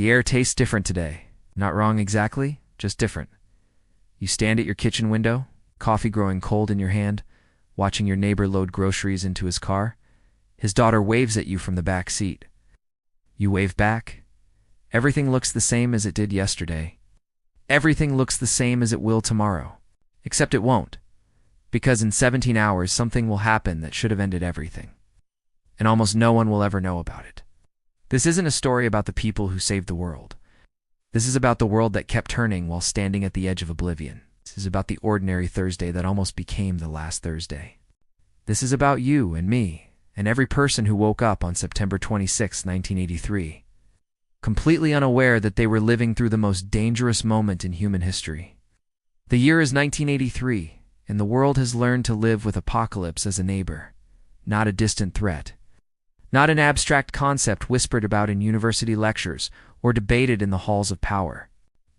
The air tastes different today. Not wrong exactly, just different. You stand at your kitchen window, coffee growing cold in your hand, watching your neighbor load groceries into his car. His daughter waves at you from the back seat. You wave back. Everything looks the same as it did yesterday. Everything looks the same as it will tomorrow. Except it won't. Because in 17 hours something will happen that should have ended everything. And almost no one will ever know about it. This isn't a story about the people who saved the world. This is about the world that kept turning while standing at the edge of oblivion. This is about the ordinary Thursday that almost became the last Thursday. This is about you and me and every person who woke up on September 26, 1983, completely unaware that they were living through the most dangerous moment in human history. The year is 1983, and the world has learned to live with apocalypse as a neighbor, not a distant threat. Not an abstract concept whispered about in university lectures or debated in the halls of power.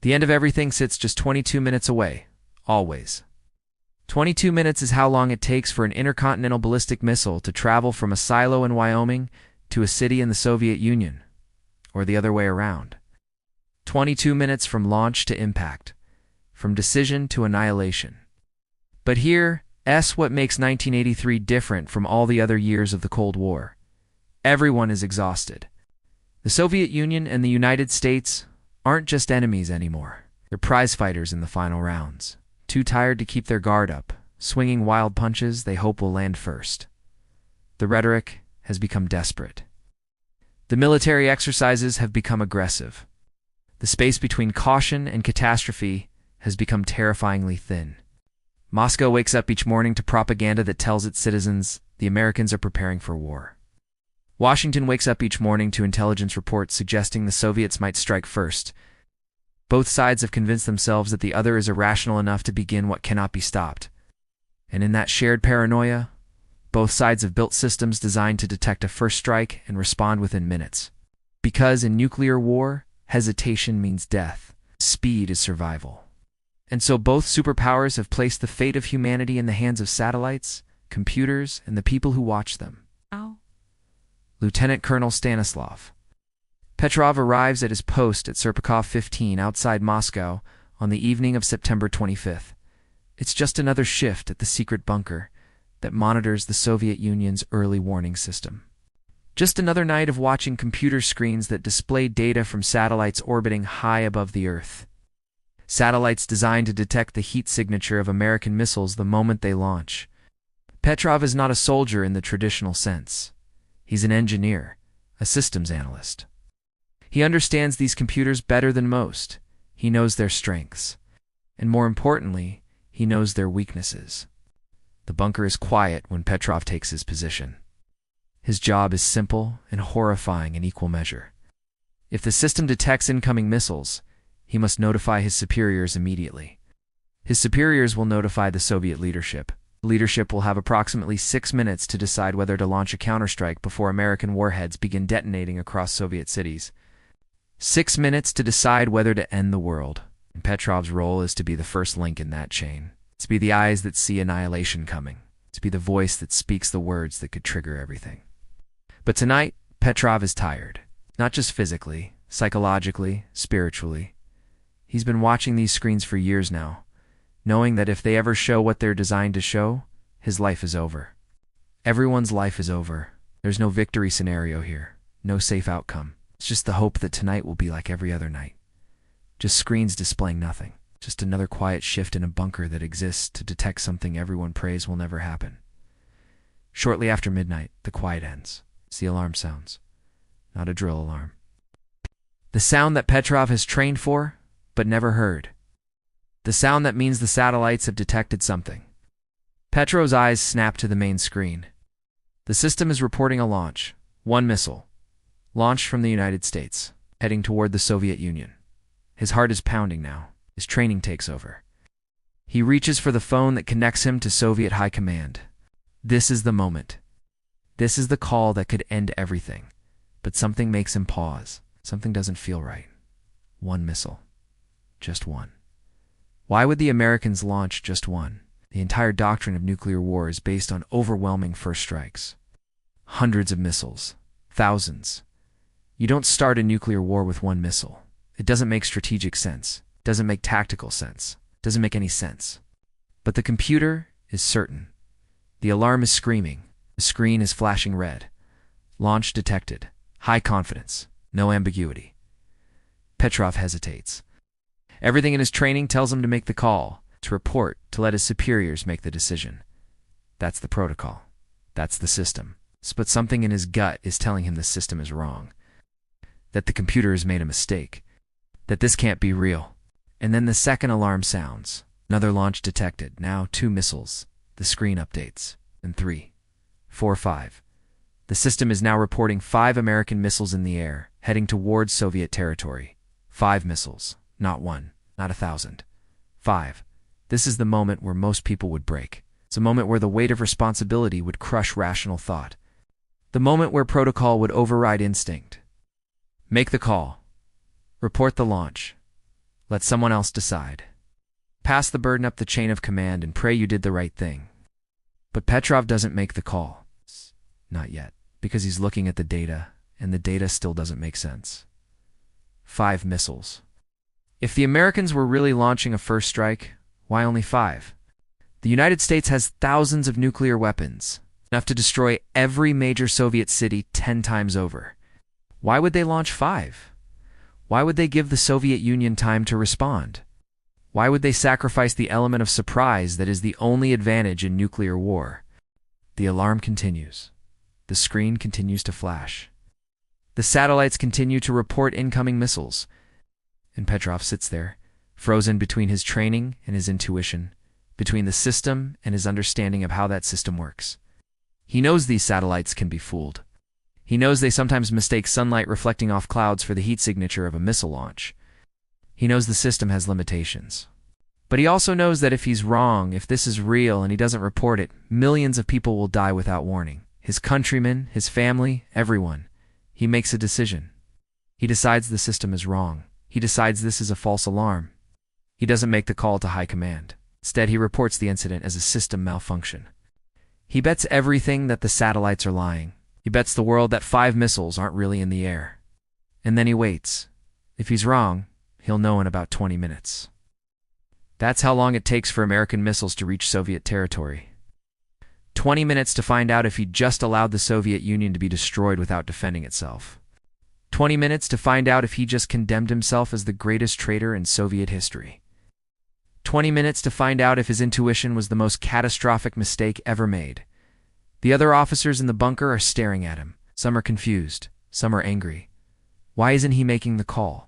The end of everything sits just 22 minutes away, always. 22 minutes is how long it takes for an intercontinental ballistic missile to travel from a silo in Wyoming to a city in the Soviet Union, or the other way around. 22 minutes from launch to impact, from decision to annihilation. But here's what makes 1983 different from all the other years of the Cold War. Everyone is exhausted. The Soviet Union and the United States aren't just enemies anymore. They're prize-fighters in the final rounds, too tired to keep their guard up, swinging wild punches they hope will land first. The rhetoric has become desperate. The military exercises have become aggressive. The space between caution and catastrophe has become terrifyingly thin. Moscow wakes up each morning to propaganda that tells its citizens the Americans are preparing for war. Washington wakes up each morning to intelligence reports suggesting the Soviets might strike first. Both sides have convinced themselves that the other is irrational enough to begin what cannot be stopped. And in that shared paranoia, both sides have built systems designed to detect a first strike and respond within minutes. Because in nuclear war, hesitation means death. Speed is survival. And so both superpowers have placed the fate of humanity in the hands of satellites, computers, and the people who watch them. Lieutenant Colonel Stanislav Petrov arrives at his post at Serpukhov 15 outside Moscow on the evening of September 25th. It's just another shift at the secret bunker that monitors the Soviet Union's early warning system. Just another night of watching computer screens that display data from satellites orbiting high above the Earth. Satellites designed to detect the heat signature of American missiles the moment they launch. Petrov is not a soldier in the traditional sense. He's an engineer, a systems analyst. He understands these computers better than most. He knows their strengths. And more importantly, he knows their weaknesses. The bunker is quiet when Petrov takes his position. His job is simple and horrifying in equal measure. If the system detects incoming missiles, he must notify his superiors immediately. His superiors will notify the Soviet leadership. Leadership will have approximately 6 minutes to decide whether to launch a counterstrike before American warheads begin detonating across Soviet cities. 6 minutes to decide whether to end the world. And Petrov's role is to be the first link in that chain. To be the eyes that see annihilation coming. To be the voice that speaks the words that could trigger everything. But tonight, Petrov is tired. Not just physically, psychologically, spiritually. He's been watching these screens for years now, knowing that if they ever show what they're designed to show, his life is over. Everyone's life is over. There's no victory scenario here, no safe outcome. It's just the hope that tonight will be like every other night. Just screens displaying nothing. Just another quiet shift in a bunker that exists to detect something everyone prays will never happen. Shortly after midnight, the quiet ends. The alarm sounds. Not a drill alarm. The sound that Petrov has trained for, but never heard. The sound that means the satellites have detected something. Petrov's eyes snap to the main screen. The system is reporting a launch. One missile. Launched from the United States, heading toward the Soviet Union. His heart is pounding now. His training takes over. He reaches for the phone that connects him to Soviet high command. This is the moment. This is the call that could end everything. But something makes him pause. Something doesn't feel right. One missile. Just one. Why would the Americans launch just one? The entire doctrine of nuclear war is based on overwhelming first strikes. Hundreds of missiles. Thousands. You don't start a nuclear war with one missile. It doesn't make strategic sense. It doesn't make tactical sense. It doesn't make any sense. But the computer is certain. The alarm is screaming. The screen is flashing red. Launch detected. High confidence. No ambiguity. Petrov hesitates. Everything in his training tells him to make the call, to report, to let his superiors make the decision. That's the protocol. That's the system. But something in his gut is telling him the system is wrong. That the computer has made a mistake. That this can't be real. And then the second alarm sounds. Another launch detected. Now 2 missiles. The screen updates. And 3, 4, 5. The system is now reporting 5 American missiles in the air, heading towards Soviet territory. 5 missiles. Not 1. Not 1,000. 5. This is the moment where most people would break. It's a moment where the weight of responsibility would crush rational thought. The moment where protocol would override instinct. Make the call. Report the launch. Let someone else decide. Pass the burden up the chain of command and pray you did the right thing. But Petrov doesn't make the call. Not yet, because he's looking at the data, and the data still doesn't make sense. 5 missiles. If the Americans were really launching a first strike, why only 5? The United States has thousands of nuclear weapons, enough to destroy every major Soviet city 10 times over. Why would they launch 5? Why would they give the Soviet Union time to respond? Why would they sacrifice the element of surprise that is the only advantage in nuclear war? The alarm continues. The screen continues to flash. The satellites continue to report incoming missiles. And Petrov sits there, frozen between his training and his intuition, between the system and his understanding of how that system works. He knows these satellites can be fooled. He knows they sometimes mistake sunlight reflecting off clouds for the heat signature of a missile launch. He knows the system has limitations. But he also knows that if he's wrong, if this is real and he doesn't report it, millions of people will die without warning. His countrymen, his family, everyone. He makes a decision. He decides the system is wrong. He decides this is a false alarm. He doesn't make the call to high command. Instead, he reports the incident as a system malfunction. He bets everything that the satellites are lying. He bets the world that 5 missiles aren't really in the air. And then he waits. If he's wrong, he'll know in about 20 minutes. That's how long it takes for American missiles to reach Soviet territory. 20 minutes to find out if he just allowed the Soviet Union to be destroyed without defending itself. 20 minutes to find out if he just condemned himself as the greatest traitor in Soviet history. 20 minutes to find out if his intuition was the most catastrophic mistake ever made. The other officers in the bunker are staring at him. Some are confused. Some are angry. Why isn't he making the call?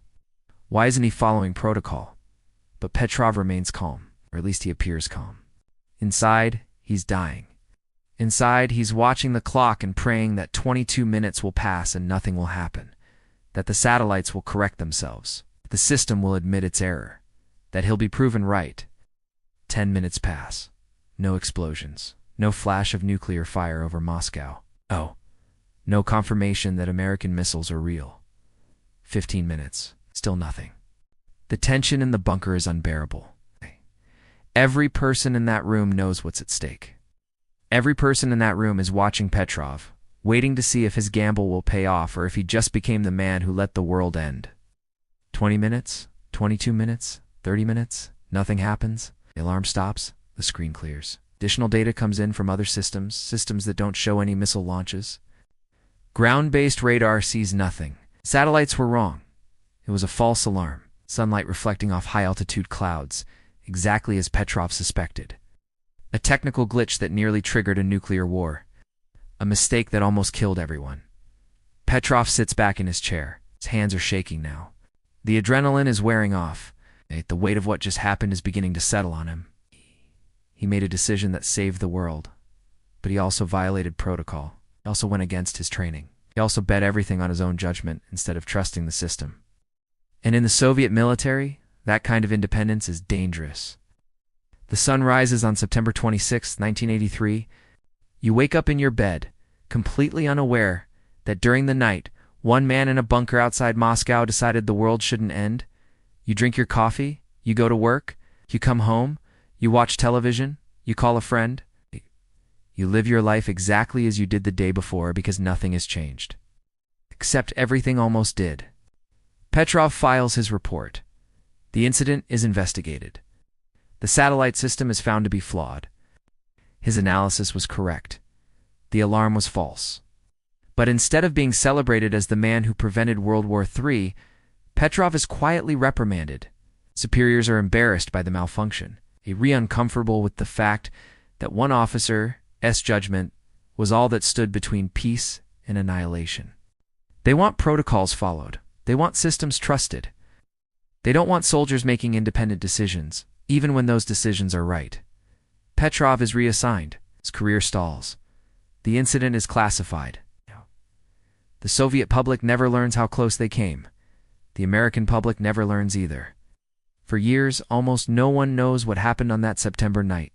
Why isn't he following protocol? But Petrov remains calm, or at least he appears calm. Inside, he's dying. Inside, he's watching the clock and praying that 22 minutes will pass and nothing will happen, that the satellites will correct themselves, that the system will admit its error, that he'll be proven right. 10 minutes pass. No explosions. No flash of nuclear fire over Moscow. Oh, no confirmation that American missiles are real. 15 minutes. Still nothing. The tension in the bunker is unbearable. Every person in that room knows what's at stake. Every person in that room is watching Petrov, waiting to see if his gamble will pay off or if he just became the man who let the world end. 20 minutes? 22 minutes? 30 minutes? Nothing happens. The alarm stops. The screen clears. Additional data comes in from other systems, systems that don't show any missile launches. Ground-based radar sees nothing. Satellites were wrong. It was a false alarm, sunlight reflecting off high-altitude clouds, exactly as Petrov suspected. A technical glitch that nearly triggered a nuclear war. A mistake that almost killed everyone. Petrov sits back in his chair. His hands are shaking now. The adrenaline is wearing off. The weight of what just happened is beginning to settle on him. He made a decision that saved the world, but he also violated protocol. He also went against his training. He also bet everything on his own judgment instead of trusting the system. And in the Soviet military, that kind of independence is dangerous. The sun rises on September 26, 1983. You wake up in your bed, completely unaware that during the night, one man in a bunker outside Moscow decided the world shouldn't end. You drink your coffee, you go to work, you come home, you watch television, you call a friend. You live your life exactly as you did the day before because nothing has changed. Except everything almost did. Petrov files his report. The incident is investigated. The satellite system is found to be flawed. His analysis was correct. The alarm was false. But instead of being celebrated as the man who prevented World War III, Petrov is quietly reprimanded. Superiors are embarrassed by the malfunction, uncomfortable with the fact that one officer's judgment was all that stood between peace and annihilation. They want protocols followed. They want systems trusted. They don't want soldiers making independent decisions, even when those decisions are right. Petrov is reassigned. His career stalls. The incident is classified. The Soviet public never learns how close they came. The American public never learns either. For years, almost no one knows what happened on that September night.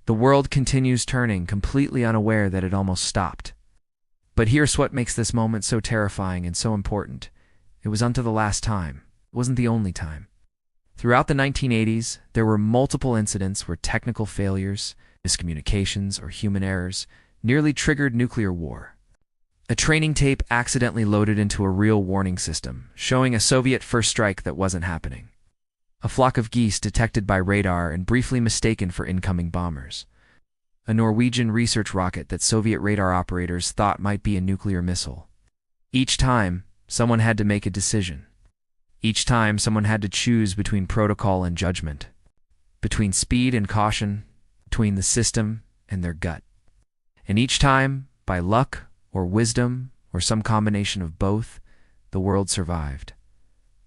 The world continues turning, completely unaware that it almost stopped. But here's what makes this moment so terrifying and so important. It was unto the last time. It wasn't the only time. Throughout the 1980s, there were multiple incidents where technical failures, miscommunications, or human errors nearly triggered nuclear war. A training tape accidentally loaded into a real warning system, showing a Soviet first strike that wasn't happening. A flock of geese detected by radar and briefly mistaken for incoming bombers. A Norwegian research rocket that Soviet radar operators thought might be a nuclear missile. Each time, someone had to make a decision. Each time, someone had to choose between protocol and judgment, between speed and caution, between the system and their gut. And each time, by luck or wisdom or some combination of both, the world survived.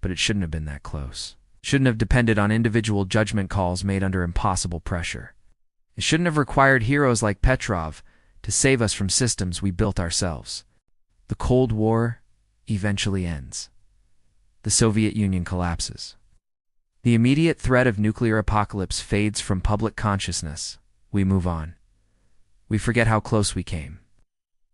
But it shouldn't have been that close. It shouldn't have depended on individual judgment calls made under impossible pressure. It shouldn't have required heroes like Petrov to save us from systems we built ourselves. The Cold War eventually ends. The Soviet Union collapses. The immediate threat of nuclear apocalypse fades from public consciousness. We move on. We forget how close we came.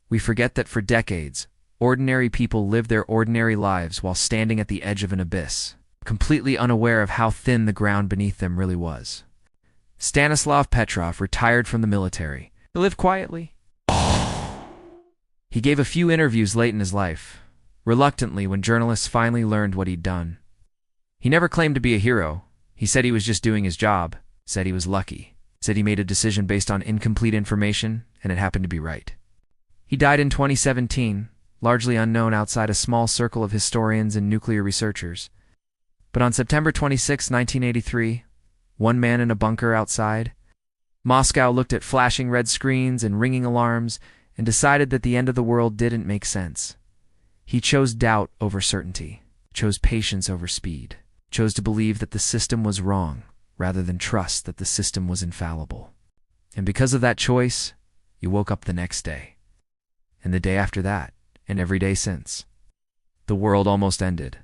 We forget that for decades, ordinary people lived their ordinary lives while standing at the edge of an abyss, completely unaware of how thin the ground beneath them really was. Stanislav Petrov retired from the military. He lived quietly. He gave a few interviews late in his life, reluctantly when journalists finally learned what he'd done. He never claimed to be a hero. He said he was just doing his job, said he was lucky, said he made a decision based on incomplete information, and it happened to be right. He died in 2017, largely unknown outside a small circle of historians and nuclear researchers. But on September 26, 1983, one man in a bunker outside, Moscow looked at flashing red screens and ringing alarms and decided that the end of the world didn't make sense. He chose doubt over certainty, chose patience over speed, chose to believe that the system was wrong rather than trust that the system was infallible. And because of that choice, he woke up the next day. And the day after that, and every day since. The world almost ended.